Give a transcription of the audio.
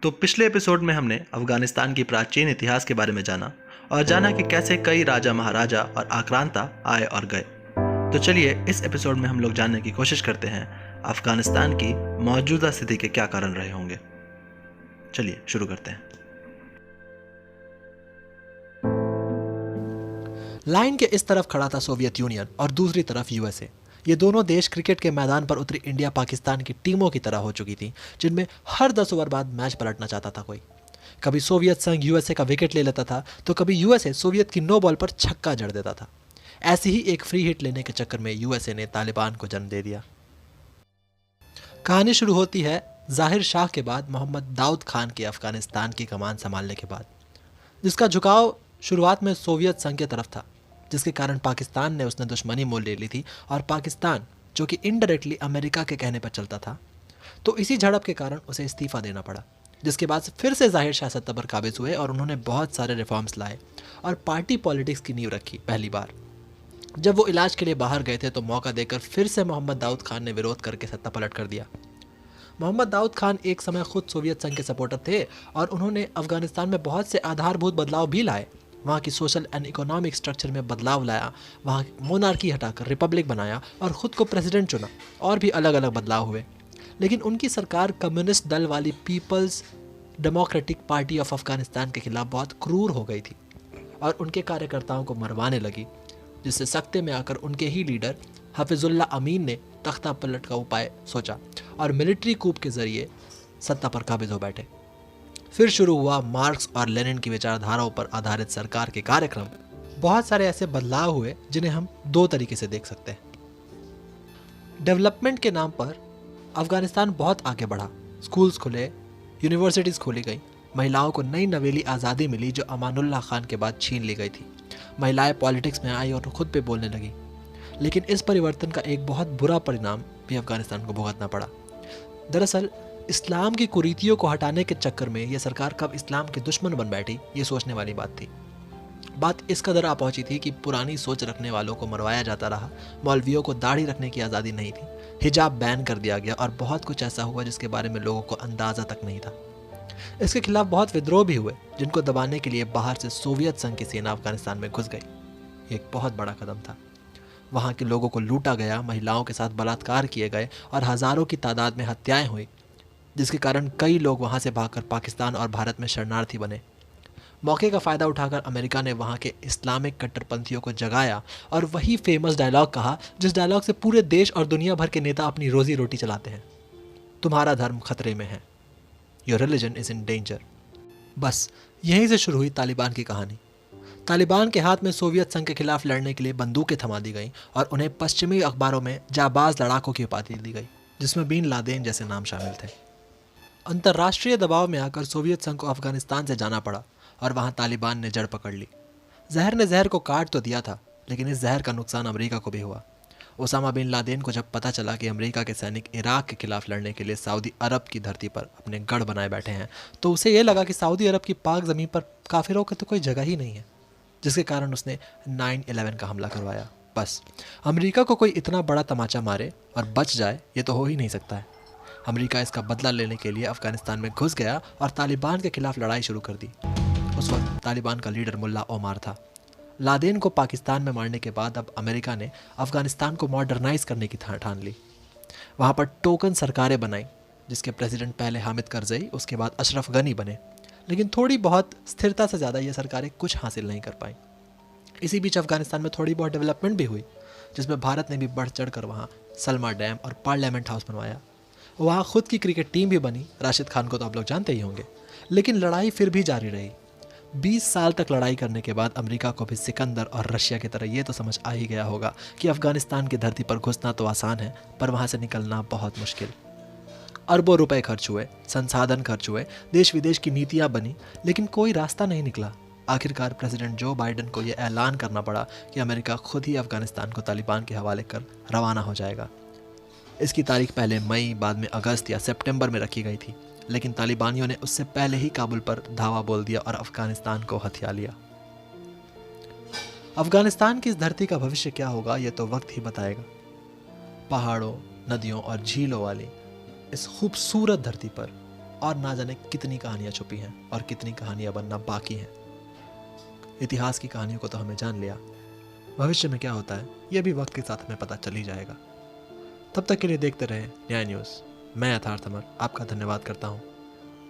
तो पिछले एपिसोड में हमने अफगानिस्तान की प्राचीन इतिहास के बारे में जाना और जाना कि कैसे कई राजा महाराजा और आक्रांता आए और गए। तो चलिए इस एपिसोड में हम लोग जानने की कोशिश करते हैं अफगानिस्तान की मौजूदा स्थिति के क्या कारण रहे होंगे। चलिए शुरू करते हैं। लाइन के इस तरफ खड़ा था सोवियत यूनियन और दूसरी तरफ यूएसए। ये दोनों देश क्रिकेट के मैदान पर उतरी इंडिया पाकिस्तान की टीमों की तरह हो चुकी थी, जिनमें हर 10 ओवर बाद मैच पलटना चाहता था कोई। कभी सोवियत संघ यूएसए का विकेट ले लेता था तो कभी यूएसए सोवियत की नो बॉल पर छक्का जड़ देता था। ऐसी ही एक फ्री हिट लेने के चक्कर में यूएसए ने तालिबान को जन्म दे दिया। कहानी शुरू होती है जाहिर शाह के बाद मोहम्मद दाऊद खान के अफगानिस्तान की कमान संभालने के बाद, जिसका झुकाव शुरुआत में सोवियत संघ की तरफ था, जिसके कारण पाकिस्तान ने उसने दुश्मनी मोल ले ली थी और पाकिस्तान, जो कि इनडायरेक्टली अमेरिका के कहने पर चलता था, तो इसी झड़प के कारण उसे इस्तीफा देना पड़ा। जिसके बाद फिर से जाहिर शाह सत्ता पर काबिज हुए और उन्होंने बहुत सारे रिफॉर्म्स लाए और पार्टी पॉलिटिक्स की नींव रखी। पहली बार जब वो इलाज के लिए बाहर गए थे तो मौका देकर फिर से मोहम्मद दाऊद खान ने विरोध करके सत्ता पलट कर दिया। मोहम्मद दाऊद खान एक समय खुद सोवियत संघ के सपोर्टर थे और उन्होंने अफगानिस्तान में बहुत से आधारभूत बदलाव भी लाए। वहाँ की सोशल एंड इकोनॉमिक स्ट्रक्चर में बदलाव लाया, वहाँ मोनार्की हटाकर रिपब्लिक बनाया और ख़ुद को प्रेसिडेंट चुना, और भी अलग अलग बदलाव हुए। लेकिन उनकी सरकार कम्युनिस्ट दल वाली people's democratic party of Afghanistan के खिलाफ बहुत क्रूर हो गई थी और उनके कार्यकर्ताओं को मरवाने लगी, जिससे सख्ते में आकर उनके ही लीडर हफिजुल्ला अमीन ने तख्ता पलट का उपाय सोचा और मिलिट्री कूप के जरिए सत्ता पर काबिज हो बैठे। फिर शुरू हुआ मार्क्स और लेनिन की विचारधाराओं पर आधारित सरकार के कार्यक्रम। बहुत सारे ऐसे बदलाव हुए जिन्हें हम दो तरीके से देख सकते हैं। डेवलपमेंट के नाम पर अफगानिस्तान बहुत आगे बढ़ा, स्कूल्स खुले, यूनिवर्सिटीज़ खोली गई, महिलाओं को नई नवेली आज़ादी मिली जो अमानुल्लाह खान के बाद छीन ली गई थी। महिलाएं पॉलिटिक्स में आई और खुद पे बोलने लगी। लेकिन इस परिवर्तन का एक बहुत बुरा परिणाम भी अफगानिस्तान को भुगतना पड़ा। दरअसल इस्लाम की कुरीतियों को हटाने के चक्कर में यह सरकार कब इस्लाम के दुश्मन बन बैठी, ये सोचने वाली बात थी। बात इस कदर आ पहुंची थी कि पुरानी सोच रखने वालों को मरवाया जाता रहा, मौलवियों को दाढ़ी रखने की आज़ादी नहीं थी, हिजाब बैन कर दिया गया और बहुत कुछ ऐसा हुआ जिसके बारे में लोगों को अंदाज़ा तक नहीं था। इसके खिलाफ बहुत विद्रोह भी हुए, जिनको दबाने के लिए बाहर से सोवियत संघ की सेना अफगानिस्तान में घुस गई। एक बहुत बड़ा कदम था। वहाँ के लोगों को लूटा गया, महिलाओं के साथ बलात्कार किए गए और हज़ारों की तादाद में हत्याएं हुई, जिसके कारण कई लोग वहाँ से भागकर पाकिस्तान और भारत में शरणार्थी बने। मौके का फ़ायदा उठाकर अमेरिका ने वहाँ के इस्लामिक कट्टरपंथियों को जगाया और वही फेमस डायलॉग कहा जिस डायलॉग से पूरे देश और दुनिया भर के नेता अपनी रोजी रोटी चलाते हैं, तुम्हारा धर्म खतरे में है, your religion is in danger. बस यहीं से शुरू हुई तालिबान की कहानी। तालिबान के हाथ में सोवियत संघ के खिलाफ लड़ने के लिए बंदूकें थमा दी गईं और उन्हें पश्चिमी अखबारों में जाबाज लड़ाकों की उपाधि दी गई, जिसमें बिन लादेन जैसे नाम शामिल थे। अंतर्राष्ट्रीय दबाव में आकर सोवियत संघ को अफगानिस्तान से जाना पड़ा और वहाँ तालिबान ने जड़ पकड़ ली। जहर ने जहर को काट तो दिया था, लेकिन इस जहर का नुकसान अमेरिका को भी हुआ। ओसामा बिन लादेन को जब पता चला कि अमेरिका के सैनिक इराक के खिलाफ लड़ने के लिए सऊदी अरब की धरती पर अपने गढ़ बनाए बैठे हैं, तो उसे यह लगा कि सऊदी अरब की पाक ज़मीन पर काफिरों की तो कोई जगह ही नहीं है, जिसके कारण उसने 9/11 का हमला करवाया। बस अमेरिका को कोई इतना बड़ा तमाचा मारे और बच जाए, ये तो हो ही नहीं सकता है। अमेरिका इसका बदला लेने के लिए अफगानिस्तान में घुस गया और तालिबान के खिलाफ लड़ाई शुरू कर दी। उस वक्त तालिबान का लीडर मुल्ला ओमार था। लादेन को पाकिस्तान में मारने के बाद अब अमेरिका ने अफगानिस्तान को मॉडर्नाइज करने की ठान ली। वहाँ पर टोकन सरकारें बनाई, जिसके प्रेसिडेंट पहले हामिद करजई, उसके बाद अशरफ गनी बने। लेकिन थोड़ी बहुत स्थिरता से ज़्यादा ये सरकारें कुछ हासिल नहीं कर पाई। इसी बीच अफगानिस्तान में थोड़ी बहुत डेवलपमेंट भी हुई, जिसमें भारत ने भी बढ़ चढ़ कर वहाँ सलमा डैम और पार्लियामेंट हाउस बनवाया। वहाँ खुद की क्रिकेट टीम भी बनी। राशिद खान को तो आप लोग जानते ही होंगे। लेकिन लड़ाई फिर भी जारी रही। 20 साल तक लड़ाई करने के बाद अमेरिका को भी सिकंदर और रशिया की तरह ये तो समझ आ ही गया होगा कि अफगानिस्तान की धरती पर घुसना तो आसान है, पर वहाँ से निकलना बहुत मुश्किल। अरबों रुपए खर्च हुए, संसाधन खर्च हुए, देश विदेश की नीतियाँ बनी, लेकिन कोई रास्ता नहीं निकला। आखिरकार प्रेसिडेंट जो बाइडेन को यह ऐलान करना पड़ा कि अमेरिका खुद ही अफगानिस्तान को तालिबान के हवाले कर रवाना हो जाएगा। इसकी तारीख पहले मई, बाद में अगस्त या सितंबर में रखी गई थी, लेकिन तालिबानियों ने उससे पहले ही काबुल पर धावा बोल दिया और अफगानिस्तान को हथिया लिया। अफगानिस्तान की इस धरती का भविष्य क्या होगा, यह तो वक्त ही बताएगा। पहाड़ों, नदियों और झीलों वाली इस खूबसूरत धरती पर और ना जाने कितनी कहानियां छुपी हैं और कितनी कहानियां बनना बाकी हैं। इतिहास की कहानियों को तो हमें जान लिया, भविष्य में क्या होता है यह भी वक्त के साथ हमें पता चल ही जाएगा। तब तक के लिए देखते रहें न्याय न्यूज़। मैं यथार्थ अमर आपका धन्यवाद करता हूँ।